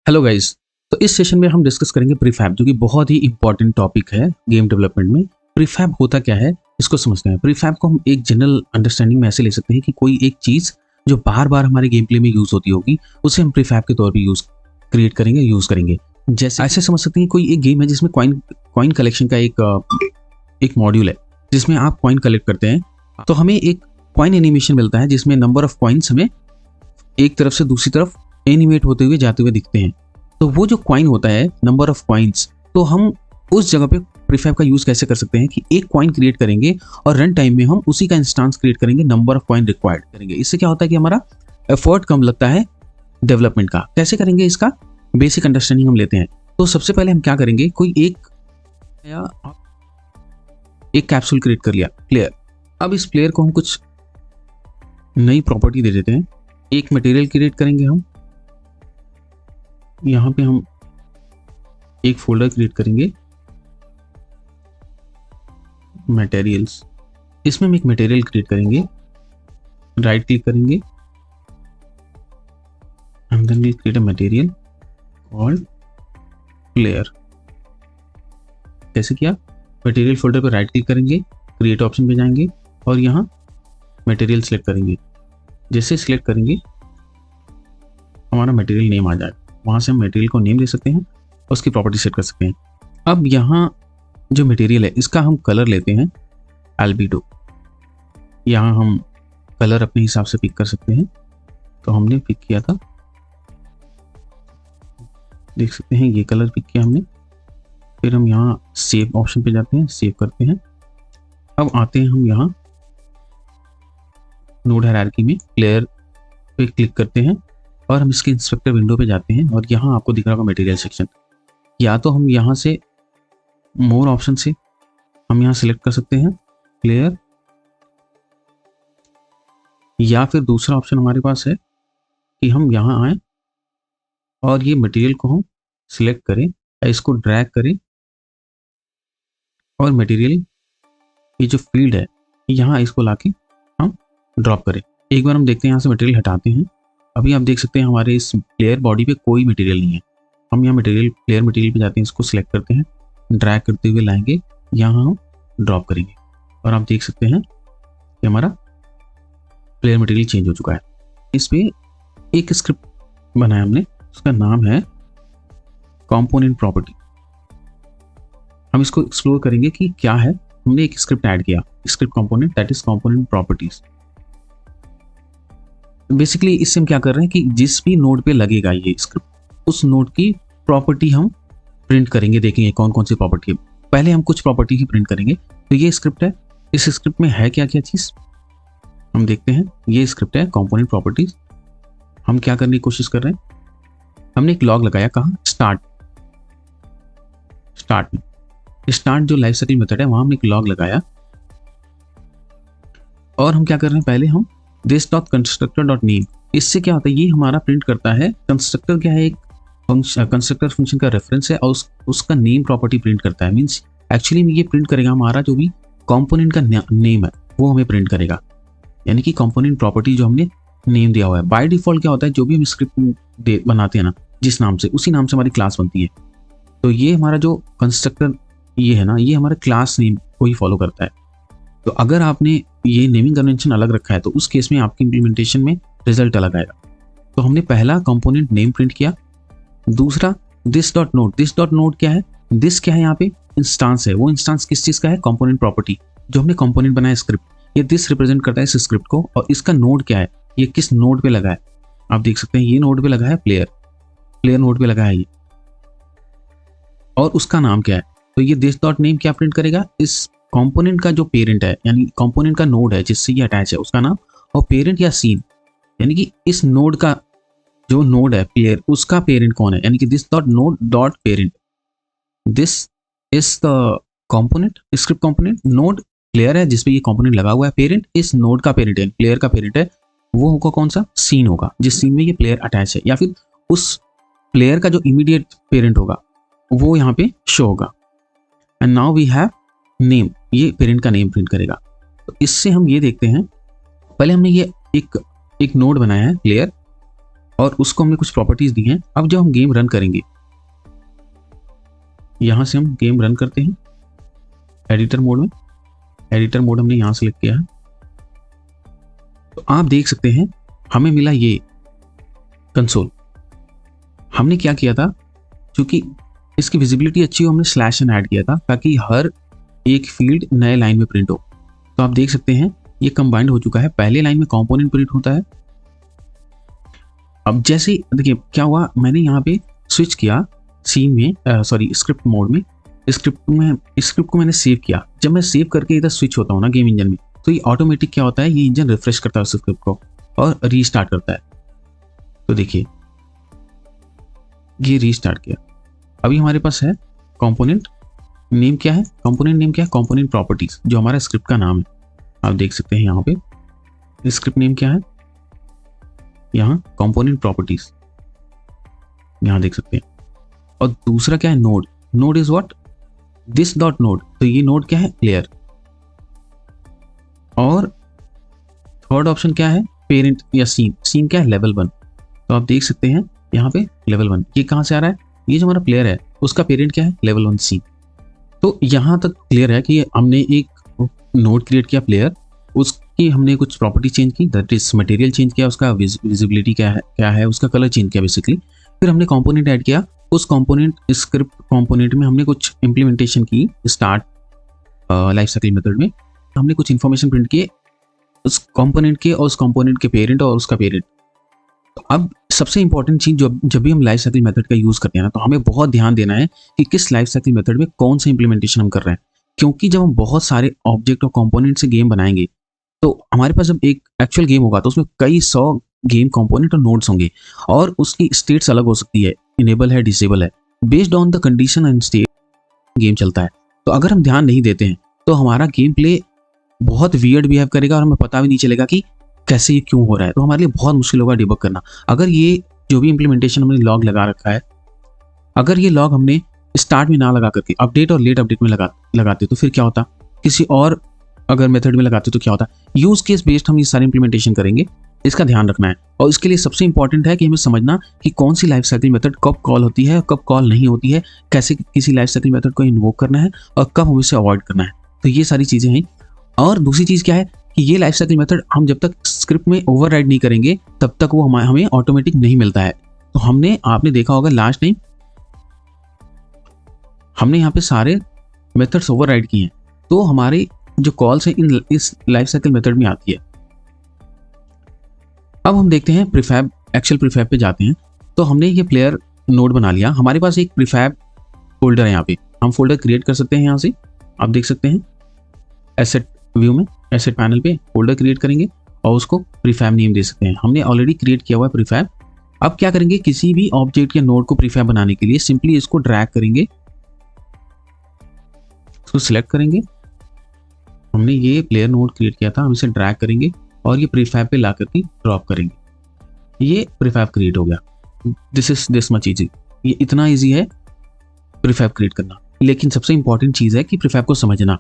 Hello guys. तो इस session में हम डिस्कस करेंगे प्रीफैब, जो कि बहुत ही इंपॉर्टेंट टॉपिक है गेम डेवलपमेंट में। प्रीफैब होता क्या है इसको समझते हैं। प्रीफैब को हम एक जनरल अंडरस्टैंडिंग में ऐसे ले सकते हैं कि कोई एक चीज़ जो बार बार हमारे गेम प्ले में यूज़ होती होगी उसे हम प्रीफैब के तौर पर क्रिएट करेंगे, यूज़ करेंगे। जैसे ऐसे समझ सकते हैं कोई एक गेम है जिसमें कॉइन कलेक्शन का एक मॉड्यूल है जिसमें आप कॉइन कलेक्ट करते हैं, तो हमें एक कॉइन एनिमेशन मिलता है जिसमें नंबर ऑफ कॉइन्स हमें एक तरफ से दूसरी तरफ एनिमेट होते हुए जाते हुए दिखते हैं। तो वो जो कॉइन होता है, नंबर ऑफ कॉइन्स, तो हम उस जगह पे प्रीफैब का यूज कैसे कर सकते हैं कि एक कॉइन क्रिएट करेंगे और रन टाइम में हम उसी का इंस्टांस क्रिएट करेंगे, नंबर ऑफ कॉइन रिक्वायर्ड करेंगे। इससे क्या होता है कि हमारा एफर्ट कम लगता है डेवलपमेंट का। कैसे करेंगे इसका बेसिक अंडरस्टैंडिंग हम लेते हैं। तो सबसे पहले हम क्या करेंगे, कोई एक कैप्सूल क्रिएट कर लिया प्लेयर। अब इस प्लेयर को हम कुछ नई प्रॉपर्टी दे देते हैं। एक मटेरियल क्रिएट करेंगे हम, यहाँ पे हम एक फोल्डर क्रिएट करेंगे मटेरियल्स। इसमें हम एक मटेरियल क्रिएट करेंगे, राइट क्लिक करेंगे and then we create a material called player. कैसे किया, मटेरियल फोल्डर पर राइट क्लिक करेंगे, क्रिएट ऑप्शन पे जाएंगे और यहाँ मटेरियल सेलेक्ट करेंगे। जैसे सिलेक्ट करेंगे हमारा मटेरियल नेम आ जाए, वहाँ से हम मटेरियल को नेम दे सकते हैं और उसकी प्रॉपर्टी सेट कर सकते हैं। अब यहाँ जो मटेरियल है इसका हम कलर लेते हैं एल्बिडो। यहाँ हम कलर अपने हिसाब से पिक कर सकते हैं, तो हमने पिक किया था, देख सकते हैं ये कलर पिक किया हमने। फिर हम यहाँ सेव ऑप्शन पे जाते हैं, सेव करते हैं। अब आते हैं हम यहाँ नोड हायरार्की में प्लेयर पे क्लिक करते हैं और हम इसके इंस्पेक्टर विंडो पे जाते हैं और यहाँ आपको दिख रहा होगा मटेरियल सेक्शन। या तो हम यहाँ से मोर ऑप्शन से हम यहाँ सेलेक्ट कर सकते हैं प्लेयर, या फिर दूसरा ऑप्शन हमारे पास है कि हम यहाँ आए और ये मटेरियल को हम सिलेक्ट करें, इसको ड्रैग करें और मटेरियल ये जो फील्ड है यहाँ इसको लाके हम ड्रॉप करें। एक बार हम देखते हैं, यहाँ से मटेरियल हटाते हैं। अभी आप देख सकते हैं हमारे इस प्लेयर बॉडी पे कोई मटेरियल नहीं है। हम यहाँ प्लेयर मटेरियल पे जाते हैं, इसको सिलेक्ट करते हैं, ड्रैग करते हुए लाएंगे, यहाँ हम ड्रॉप करेंगे और आप देख सकते हैं कि हमारा प्लेयर मटेरियल चेंज हो चुका है। इस पे एक स्क्रिप्ट बनाया हमने, उसका नाम है कंपोनेंट प्रॉपर्टी। हम इसको एक्सप्लोर करेंगे कि क्या है। हमने एक स्क्रिप्ट ऐड किया, script component, that is component properties. Basically इससे हम क्या कर रहे हैं कि जिस भी नोड पे लगेगा ये स्क्रिप्ट, उस नोड की प्रॉपर्टी हम प्रिंट करेंगे। देखेंगे कौन कौन सी प्रॉपर्टी है। पहले हम कुछ प्रॉपर्टी ही प्रिंट करेंगे। तो ये स्क्रिप्ट है, इस स्क्रिप्ट में है क्या क्या चीज़ हम देखते हैं। ये स्क्रिप्ट है कंपोनेंट प्रॉपर्टीज। हम क्या करने की कोशिश कर रहे हैं, हमने एक लॉग लगाया, कहाँ, स्टार्ट में। स्टार्ट जो लाइफ साइकिल मेथड है वहाँ हमने एक लॉग लगाया और हम क्या कर रहे हैं, पहले हम this.constructor.name, इससे क्या होता है, ये हमारा प्रिंट करता है। कंस्ट्रक्टर क्या है, एक कंस्ट्रक्टर फंक्शन का रेफरेंस है और उसका नेम प्रॉपर्टी प्रिंट करता है। मींस एक्चुअली में ये प्रिंट करेगा हमारा जो भी कंपोनेंट का नेम है वो हमें प्रिंट करेगा, यानी कि कंपोनेंट प्रॉपर्टी जो हमने नेम दिया हुआ है। बाय डिफॉल्ट क्या होता है, जो भी हम स्क्रिप्ट बनाते हैं ना, जिस नाम से, उसी नाम से हमारी क्लास बनती है। तो ये हमारा जो कंस्ट्रक्टर ये है ना, ये हमारे क्लास नेम को ही फॉलो करता है। तो अगर आपने ये नेमिंग कन्वेंशन अलग रखा है तो उस केस में आपकी इंप्लीमेंटेशन में रिजल्ट अलग आएगा। तो हमने पहला कंपोनेंट नेम प्रिंट किया। दूसरा this.node क्या है, दिस क्या है, यहाँ पे इंस्टांस है। वो इंस्टांस किस चीज़ का है, कंपोनेंट प्रॉपर्टी जो हमने कंपोनेंट बनाया स्क्रिप्ट। ये दिस रिप्रेजेंट करता है इस स्क्रिप्ट को। और इसका नोड क्या है, ये किस नोड पे लगा है, आप देख सकते हैं ये नोड पे लगा है, प्लेयर नोड पे लगा है ये, और उसका नाम क्या है। तो ये this.name क्या प्रिंट करेगा, इस कंपोनेंट का जो पेरेंट है, यानी कंपोनेंट का नोड है जिससे ये अटैच है, उसका नाम, और पेरेंट या सीन, यानी कि इस नोड का जो नोड है प्लेयर, उसका पेरेंट कौन है, यानी कि this.node.parent। This is the component, script component. Node player है जिसपे ये कंपोनेंट लगा हुआ है, पेरेंट इस नोड का पेरेंट है, प्लेयर का पेरेंट है, वो होगा कौन सा, सीन होगा, जिस सीन में ये प्लेयर अटैच है, या फिर उस प्लेयर का जो इमीडिएट पेरेंट होगा वो यहाँ पे शो होगा। And now we have name, ये पेरेंट का नेम प्रिंट करेगा। तो इससे हम ये देखते हैं, पहले हमने ये एक नोड बनाया है प्लेयर, और उसको हमने कुछ प्रॉपर्टीज दी हैं। अब जब हम गेम रन करेंगे, यहाँ से हम गेम रन करते हैं एडिटर मोड में। एडिटर मोड हमने यहाँ सेलेक्ट किया है, तो आप देख सकते हैं हमें मिला ये कंसोल। हमने क्या किया था, क्योंकि इसकी विजिबिलिटी अच्छी हो, हमने स्लैश एन ऐड किया था ताकि हर एक फील्ड नए लाइन में प्रिंट हो। तो आप देख सकते हैं ये कंबाइंड हो चुका है। पहले लाइन में कंपोनेंट प्रिंट होता है। अब जैसे देखिए क्या हुआ, मैंने यहाँ पे स्विच किया सीन में, सॉरी स्क्रिप्ट मोड में। स्क्रिप्ट को मैंने सेव किया। जब मैं सेव करके इधर स्विच होता हूँ ना गेम इंजन में, तो ये ऑटोमेटिक क्या होता है, ये इंजन रिफ्रेश करता है उस स्क्रिप्ट को और रीस्टार्ट करता है। तो देखिए ये रीस्टार्ट किया। अभी हमारे पास है कंपोनेंट नेम क्या है, कंपोनेंट नेम क्या है, कंपोनेंट प्रॉपर्टीज, जो हमारा स्क्रिप्ट का नाम है। आप देख सकते हैं यहाँ पे स्क्रिप्ट नेम क्या है, यहाँ कंपोनेंट प्रॉपर्टीज, यहाँ देख सकते हैं। और दूसरा क्या है, node. Node is what, this dot node. तो ये नोड क्या है, प्लेयर। और थर्ड ऑप्शन क्या है, पेरेंट या सीन। सीन क्या है, लेवल 1। तो आप देख सकते हैं यहाँ पे लेवल 1। ये कहाँ से आ रहा है, ये जो हमारा प्लेयर है उसका पेरेंट क्या है, लेवल 1 सीन। तो यहाँ तक क्लियर है कि हमने एक नोड क्रिएट किया प्लेयर, उसकी हमने कुछ प्रॉपर्टी चेंज की, दैट इज मटेरियल चेंज किया, उसका विजिबिलिटी क्या है, उसका कलर चेंज किया बेसिकली। फिर हमने कंपोनेंट ऐड किया। उस कंपोनेंट स्क्रिप्ट कंपोनेंट में हमने कुछ इंप्लीमेंटेशन की, स्टार्ट लाइफ साइकिल मेथड में हमने कुछ इंफॉर्मेशन प्रिंट किए उस कंपोनेंट के और उस कंपोनेंट के पेरेंट और उसका पेरेंट। तो अब सबसे इंपॉर्टेंट चीज, जब भी हम लाइफ साइकिल मेथड का यूज करते हैं ना, तो हमें बहुत ध्यान देना है कि किस लाइफ साइकिल मेथड में कौन सा इंप्लीमेंटेशन हम कर रहे हैं। क्योंकि जब हम बहुत सारे ऑब्जेक्ट और कंपोनेंट से गेम बनाएंगे, तो हमारे पास जब एक एक्चुअल गेम होगा तो उसमें कई 100 गेम कंपोनेंट और नोड्स होंगे और उसकी स्टेट्स अलग हो सकती है, इनेबल है, डिसेबल है, based on the condition and state game चलता है। तो अगर हम ध्यान नहीं देते हैं तो हमारा गेम प्ले बहुत वियर्ड बिहेव करेगा और हमें पता भी नहीं चलेगा कि कैसे ये क्यों हो रहा है। तो हमारे लिए बहुत मुश्किल होगा डिबग करना। अगर ये जो भी इंप्लीमेंटेशन हमने लॉग लगा रखा है, अगर ये लॉग हमने स्टार्ट में ना लगा करके अपडेट और लेट अपडेट में लगाते तो फिर क्या होता, किसी और अगर मेथड में लगाते तो क्या होता। यूज केस बेस्ड हम ये सारे इंप्लीमेंटेशन करेंगे, इसका ध्यान रखना है। और इसके लिए सबसे इंपॉर्टेंट है कि हमें समझना कि कौन सी लाइफ साइकिल मेथड कब कॉल होती है, कब कॉल नहीं होती है, कैसे किसी लाइफ साइकिल मेथड को इन्वोक करना है और कब हमें इसे अवॉइड करना है। तो ये सारी चीजें हैं। और दूसरी चीज क्या है कि ये लाइफ साइकिल मेथड हम जब तक स्क्रिप्ट में ओवरराइड नहीं करेंगे तब तक वो हमें ऑटोमेटिक नहीं मिलता है। तो आपने देखा होगा लास्ट टाइम हमने यहाँ पे सारे मेथड्स ओवरराइड किए हैं, तो हमारे जो कॉल्स हैं इस लाइफ साइकिल मेथड में आती है। अब हम देखते हैं प्रीफैब, एक्चुअल प्रीफैब पे जाते हैं। तो हमने ये प्लेयर नोड बना लिया। हमारे पास एक प्रीफैब फोल्डर है, यहाँ पे हम फोल्डर क्रिएट कर सकते हैं। यहाँ से आप देख सकते हैं एसेट व्यू में, एसेट पैनल पे फोल्डर क्रिएट करेंगे और उसको प्रीफैब नेम दे सकते हैं। हमने ऑलरेडी क्रिएट किया हुआ है प्रीफैब। अब क्या करेंगे, किसी भी ऑब्जेक्ट या नोड को प्रीफैब बनाने के लिए सिंपली इसको ड्रैग करेंगे, इसको सिलेक्ट करेंगे। हमने ये प्लेयर नोड क्रिएट किया था, हम इसे ड्रैग करेंगे और ये प्रीफैब पे ला करके ड्रॉप करेंगे। ये प्रीफैब क्रिएट हो गया। This much easy. ये इतना इजी है प्रीफैब क्रिएट करना। लेकिन सबसे इंपॉर्टेंट चीज है कि प्रीफैब को समझना।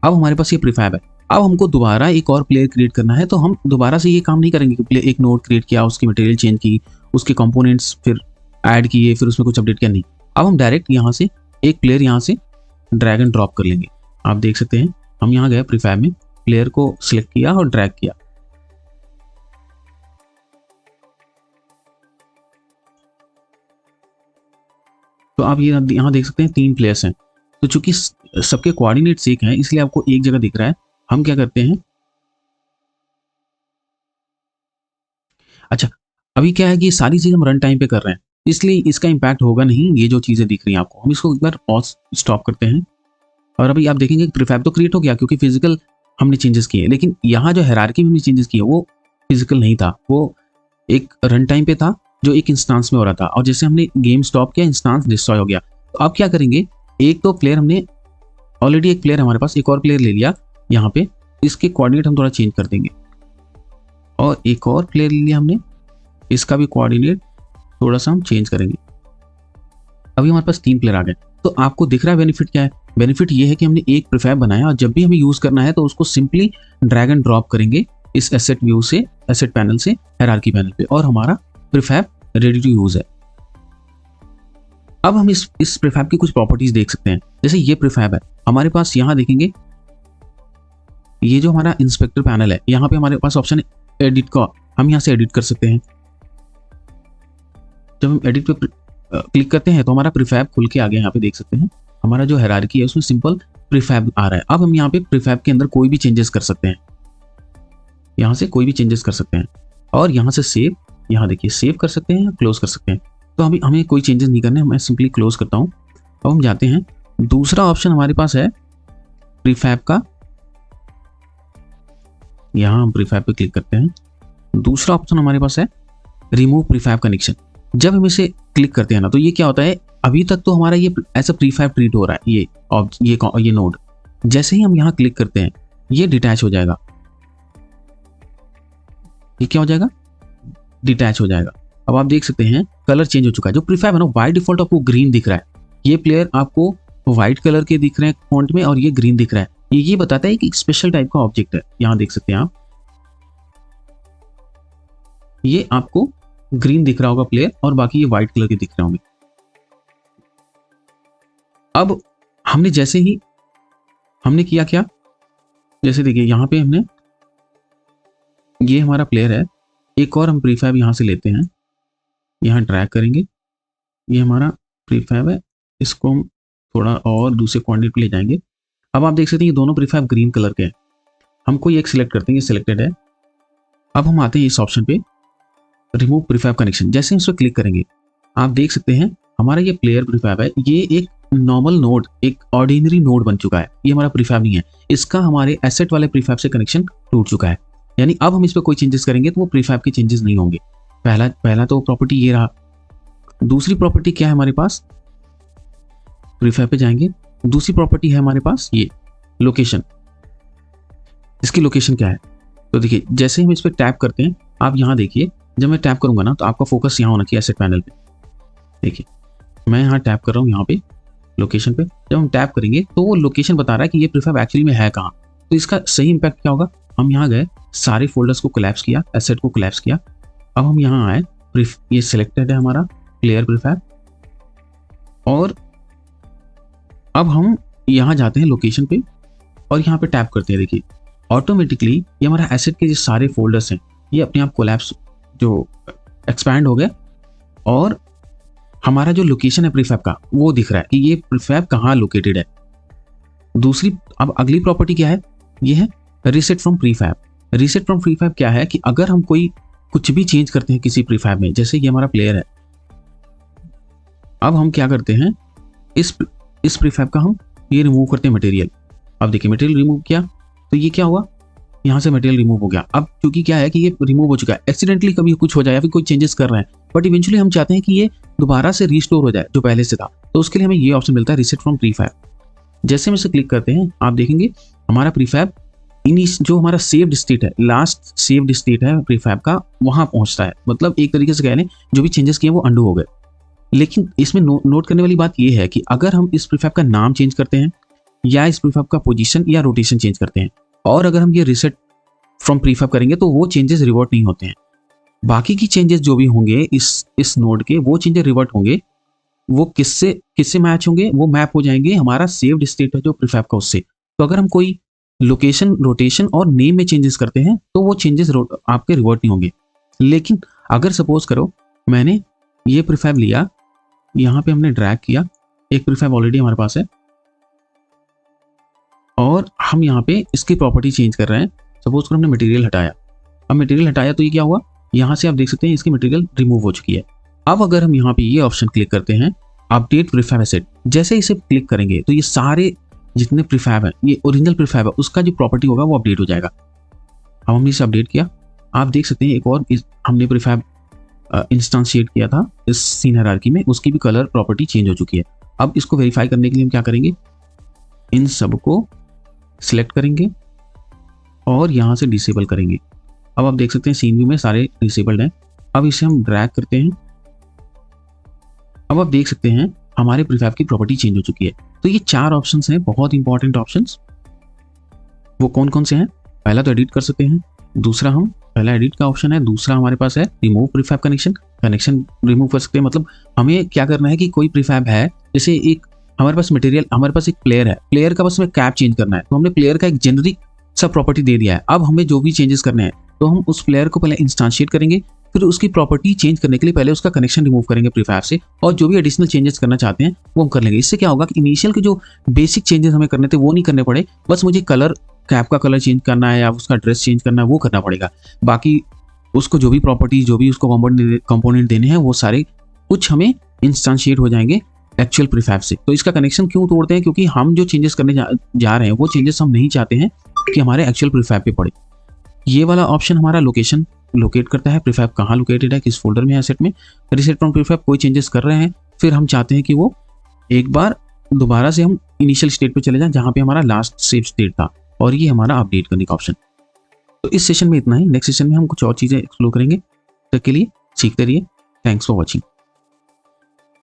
अब हमारे पास ये प्रीफैब है, अब हमको दोबारा एक और प्लेयर क्रिएट करना है। तो हम दोबारा से ये काम नहीं करेंगे कि एक नोड क्रिएट किया, उसकी मटेरियल चेंज की, उसके कंपोनेंट्स फिर ऐड किए, फिर उसमें कुछ अपडेट किया, नहीं। अब हम डायरेक्ट यहाँ से एक प्लेयर यहाँ से ड्रैग एंड ड्रॉप कर लेंगे। आप देख सकते हैं हम यहाँ गए प्रीफैब में, प्लेयर को सिलेक्ट किया और ड्रैग किया। तो आप ये यहाँ देख सकते हैं 3 प्लेयर्स हैं। तो चूंकि सबके कोऑर्डिनेट्स एक हैं इसलिए आपको एक जगह दिख रहा है। हम क्या करते हैं, अच्छा अभी क्या है कि सारी चीज हम रन टाइम पे कर रहे हैं इसलिए इसका इंपैक्ट होगा नहीं। ये जो चीजें दिख रही हैं आपको, हम इसको एक बार पॉज स्टॉप करते हैं और अभी आप देखेंगे प्रीफैब तो क्रिएट हो गया क्योंकि फिजिकल हमने चेंजेस किए। लेकिन यहाँ जो हायरार्की में हमने चेंजेस किए वो फिजिकल नहीं था, वो एक रन टाइम पे था जो एक इंस्टांस में हो रहा था। और जैसे हमने गेम स्टॉप किया, इंस्टांस डिस्ट्रॉय हो गया। तो अब क्या करेंगे, एक तो प्लेयर हमने ऑलरेडी एक प्लेयर हमारे पास, एक और प्लेयर ले लिया यहाँ पे, इसके कोऑर्डिनेट हम थोड़ा चेंज कर देंगे और एक और प्लेयर ले लिया हमने, इसका भी कोऑर्डिनेट थोड़ा सा हम चेंज करेंगे। अभी हमारे पास 3 प्लेयर आ गए। तो आपको दिख रहा है बेनिफिट क्या है। बेनिफिट ये है कि हमने एक प्रीफैब बनाया और जब भी हमें यूज करना है तो उसको सिंपली ड्रैग एंड ड्रॉप करेंगे इस एसेट व्यू से, एसेट पैनल से हायरार्की पैनल पे, और हमारा प्रीफैब रेडी टू यूज है। अब हम इस प्रीफैब की कुछ प्रॉपर्टीज देख सकते हैं। जैसे ये प्रीफैब है, हमारे पास यहाँ देखेंगे ये जो हमारा इंस्पेक्टर पैनल है, यहाँ पे हमारे पास ऑप्शन है एडिट का, हम यहाँ से एडिट कर सकते हैं। जब हम एडिट पे क्लिक करते हैं तो हमारा प्रीफैब खुल के आ गया। यहाँ पे देख सकते हैं हमारा जो हायरार्की है उसमें सिंपल प्रीफैब आ रहा है। अब हम यहाँ पे प्रीफैब के अंदर कोई भी चेंजेस कर सकते हैं, यहाँ से कोई भी चेंजेस कर सकते हैं और यहाँ से सेव, यहाँ देखिए सेव कर सकते हैं या क्लोज कर सकते हैं। तो अभी हमें कोई चेंजेस नहीं करने, मैं सिंपली क्लोज करता हूँ। अब हम जाते हैं, दूसरा ऑप्शन हमारे पास है प्रीफैब का, यहाँ हम प्रीफैब पे क्लिक करते हैं। दूसरा ऑप्शन हमारे पास है रिमूव प्रीफैब कनेक्शन। जब हम इसे क्लिक करते हैं ना तो ये क्या होता है, अभी तक तो हमारा ये ऐसा प्रीफैब ट्रीट हो रहा है, ये नोड। जैसे ही हम यहाँ क्लिक करते हैं ये डिटैच हो जाएगा। ये क्या हो जाएगा, डिटैच हो जाएगा। अब आप देख सकते हैं कलर चेंज हो चुका है। जो प्रीफैब है ना बाय डिफॉल्ट आपको ग्रीन दिख रहा है, ये प्लेयर आपको व्हाइट कलर के दिख रहे हैं फॉन्ट में और ये ग्रीन दिख रहा है। ये बताता है कि एक स्पेशल टाइप का ऑब्जेक्ट है। यहाँ देख सकते हैं आप, ये आपको ग्रीन दिख रहा होगा प्लेयर और बाकी ये व्हाइट कलर के दिख रहे होंगे। अब हमने जैसे ही हमने किया क्या, जैसे देखिए यहाँ पे हमने, ये हमारा प्लेयर है, एक और हम प्रीफैब यहाँ से लेते हैं, यहाँ ड्रैग करेंगे, ये हमारा प्रीफैब है, इसको हम थोड़ा और दूसरे क्वांटिटी पे ले जाएंगे। अब आप देख सकते हैं ये दोनों प्रीफैब ग्रीन कलर के हैं। हम कोई एक सिलेक्ट करते हैं, ये सिलेक्टेड है। अब हम आते हैं इस ऑप्शन पे रिमूव प्रीफैब कनेक्शन। जैसे इस पर क्लिक करेंगे आप देख सकते हैं हमारा ये प्लेयर प्रीफैब है, ये एक नॉर्मल नोड, एक ऑर्डिनरी नोड बन चुका है। ये हमारा प्रीफैब नहीं है, इसका हमारे एसेट वाले प्रीफैब से कनेक्शन टूट चुका है। यानी अब हम इस पर कोई चेंजेस करेंगे तो वो प्रीफैब के चेंजेस नहीं होंगे। पहला तो प्रॉपर्टी ये रहा। दूसरी प्रॉपर्टी क्या है हमारे पास, प्रीफैब पे जाएंगे, दूसरी प्रॉपर्टी है हमारे पास ये लोकेशन। इसकी लोकेशन क्या है, तो देखिए जैसे ही हम इस पर टैप करते हैं, आप यहाँ देखिए जब मैं टैप करूंगा ना तो आपका फोकस यहाँ होना चाहिए एसेट पैनल पे। देखिए मैं यहाँ टैप कर रहा हूँ, यहाँ पे लोकेशन पे जब हम टैप करेंगे तो वो लोकेशन बता रहा है कि ये प्रीफैब एक्चुअली में है कहाँ। तो इसका सही इंपैक्ट क्या होगा, हम यहाँ गए, सारे फोल्डर्स को कोलैप्स किया, एसेट को कोलैप्स किया। अब हम यहाँ आए, ये सिलेक्टेड है हमारा प्लेयर प्रीफैब, और अब हम यहाँ जाते हैं लोकेशन पे और यहाँ पे टैप करते हैं। देखिए ऑटोमेटिकली ये हमारा एसेट के जो सारे फोल्डर्स हैं ये अपने आप कोलैप्स जो एक्सपैंड हो गए और हमारा जो लोकेशन है प्रीफैब का वो दिख रहा है कि ये प्रीफैब कहाँ लोकेटेड है। दूसरी, अब अगली प्रॉपर्टी क्या है, ये है reset from prefab. Reset from prefab क्या है कि अगर हम कोई कुछ भी चेंज करते हैं किसी प्रीफैब में, जैसे ये हमारा प्लेयर है, अब हम क्या करते हैं, इस प्रीफैब का हम ये रिमूव करते हैं मटेरियल। अब देखिए मटेरियल रिमूव किया तो ये क्या हुआ, यहाँ से मटेरियल रिमूव हो गया। अब क्योंकि क्या है कि ये रिमूव हो चुका है, एक्सीडेंटली कभी कुछ हो जाए या फिर कोई चेंजेस कर रहे हैं, बट इवेंचुअली हम चाहते हैं कि ये दोबारा से रीस्टोर हो जाए जो पहले से था, तो उसके लिए हमें ये ऑप्शन मिलता है रीसेट फ्रॉम प्रीफैब। जैसे हम इसे क्लिक करते हैं आप देखेंगे हमारा प्रीफैब जो हमारा सेव्ड स्टेट है, लास्ट सेव्ड स्टेट है प्रीफैब का, वहां पहुंचता है। मतलब एक तरीके से कह लें जो भी चेंजेस किए वो अंडू हो गए। लेकिन इसमें नोट करने वाली बात यह है कि अगर हम इस प्रीफैब का नाम चेंज करते हैं या इस प्रीफैब का पोजीशन या रोटेशन चेंज करते हैं और अगर हम ये रीसेट फ्रॉम प्रीफैब करेंगे तो वो चेंजेस रिवर्ट नहीं होते हैं। बाकी की चेंजेस जो भी होंगे इस नोड के, वो चेंजेस रिवर्ट होंगे, वो किससे मैच होंगे, वो मैप हो जाएंगे हमारा सेव्ड स्टेट है जो प्रीफैब का उससे। तो अगर हम कोई लोकेशन, रोटेशन और नेम में चेंजेस करते हैं तो वो चेंजेस आपके रिवर्ट नहीं होंगे। लेकिन अगर सपोज करो मैंने ये प्रीफैब लिया, यहाँ पे हमने ड्रैग किया, एक प्रीफैब ऑलरेडी हमारे पास है और हम यहाँ पे इसकी प्रॉपर्टी चेंज कर रहे हैं। सपोज करो हमने मटेरियल हटाया, अब मटेरियल हटाया तो ये क्या हुआ, यहाँ से आप देख सकते हैं इसकी मटेरियल रिमूव हो चुकी है। अब अगर हम यहाँ पे ये ऑप्शन क्लिक करते हैं अपडेट प्रीफैब एसेट, जैसे इसे क्लिक करेंगे तो ये सारे जितने प्रीफैब है, ये ओरिजिनल प्रीफैब है, उसका जो प्रॉपर्टी होगा वो अपडेट हो जाएगा। अब हमने इसे अपडेट किया, आप देख सकते हैं एक और हमने प्रीफैब इंस्टेंशिएट किया था इस सीन हायरार्की में, उसकी भी कलर प्रॉपर्टी चेंज हो चुकी है। अब इसको वेरीफाई करने के लिए हम क्या करेंगे, इन सबको सिलेक्ट करेंगे और यहाँ से डिसेबल करेंगे। अब आप देख सकते हैं सीन व्यू में सारे डिसेबल्ड हैं। अब इसे हम ड्रैग करते हैं, अब आप देख सकते हैं हमारे प्रीफैब की प्रॉपर्टी चेंज हो चुकी है। तो ये 4 ऑप्शंस हैं, बहुत इंपॉर्टेंट ऑप्शंस। वो कौन कौन से हैं, पहला तो एडिट कर सकते हैं, दूसरा हम पहला एडिट का ऑप्शन है, दूसरा हमारे पास है remove prefab connection, connection remove कर सकते हैं। मतलब हमें क्या करना है कि कोई प्रीफैब है, जैसे एक हमारे पास मटेरियल, हमारे पास एक प्लेयर है, प्लेयर का बस हमें कैप चेंज करना है, तो हमने प्लेयर का एक जेनरिक सब प्रॉपर्टी दे दिया है। अब हमें जो भी चेंजेस करने हैं तो हम उस प्लेयर को पहले इंस्टांशिएट करेंगे, फिर उसकी प्रॉपर्टी चेंज करने के लिए पहले उसका कनेक्शन रिमूव करेंगे प्रीफैब से, और जो भी एडिशनल चेंजेस करना चाहते हैं वो हम कर लेंगे। इससे क्या होगा कि इनिशियल के जो बेसिक चेंजेस हमें करने थे वो नहीं करने पड़े, बस मुझे कलर, कैप का कलर चेंज करना है या उसका ड्रेस चेंज करना है वो करना पड़ेगा। बाकी उसको जो भी प्रॉपर्टी, जो भी उसको कंपोनेंट देने हैं वो सारे कुछ हमें इंस्टांशिएट हो जाएंगे एक्चुअल प्रीफैब से। तो इसका कनेक्शन क्यों तोड़ते हैं? क्योंकि हम जो चेंजेस करने जा रहे हैं वो चेंजेस हम नहीं चाहते हैं कि हमारे एक्चुअल प्रीफैब पे पड़े। ये वाला ऑप्शन हमारा लोकेशन लोकेट करता है, प्रीफैब कहाँ लोकेटेड है, किस फोल्डर में है सेट में। रीसेट फ्रॉम प्रीफैब कोई चेंजेस कर रहे हैं, फिर हम चाहते हैं कि वो एक बार दोबारा से हम इनिशियल स्टेट पे चले जाएं जहाँ पे हमारा लास्ट सेव स्टेट था, और ये हमारा अपडेट करने का ऑप्शन। तो इस सेशन में इतना ही। नेक्स्ट सेशन में हम कुछ और चीज़ें एक्सप्लोर करेंगे। तब के लिए सीखते रहिए। Thanks for watching.